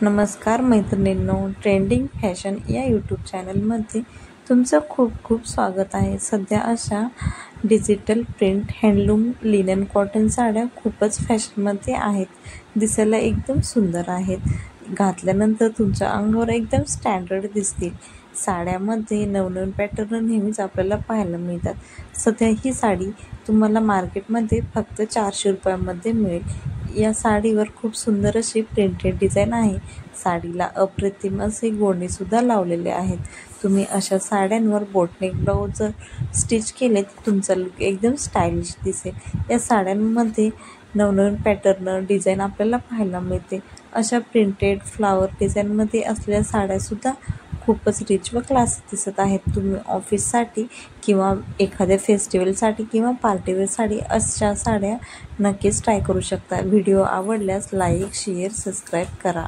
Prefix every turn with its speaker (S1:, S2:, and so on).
S1: नमस्कार मैत्रिणींनो, trending fashion या यूट्यूब चॅनलमध्ये तुमचं खूप खूप स्वागत आहे। सध्या अशा digital print, handloom, linen, cotton साड्या खूपच फॅशनमध्ये आहेत। दिसायला एकदम सुंदर आहेत। घातल्यानंतर तुमच्या अंगावर एकदम स्टँडर्ड दिसतील। साड्यामध्ये नवनवीन पॅटर्न नेहमीच आपल्याला पाहायला मिळतात। सध्या ही साडी तुम्हाला मार्केटमध्ये फक्त 400 रुपयांमध्ये मिळेल। या साडीवर खूप सुंदर अशी प्रिंटेड डिझाईन आहे। साडीला अप्रतिम असे गोंडे सुद्धा लावलेले आहेत। तुम्ही अशा साड्यांवर बोटनेक ब्लाउज जर स्टिच केले तर तुमचा लुक एकदम स्टायलिश दिसेल। या साड्यांमध्ये नवनवीन पॅटर्न, डिझाईन आपल्याला पाहायला मिळते। अशा प्रिंटेड फ्लावर डिझाईनमध्ये असलेल्या साड्यासुद्धा खूपच रिच व क्लासी दिसत आहेत। तुम्ही ऑफिससाठी किंवा एखाद्या फेस्टिवलसाठी किंवा पार्टीवेअरसाठी अशा साड्या नक्कीच ट्राय करू शकता। व्हिडिओ आवडल्यास लाईक, शेअर, सबस्क्राईब करा।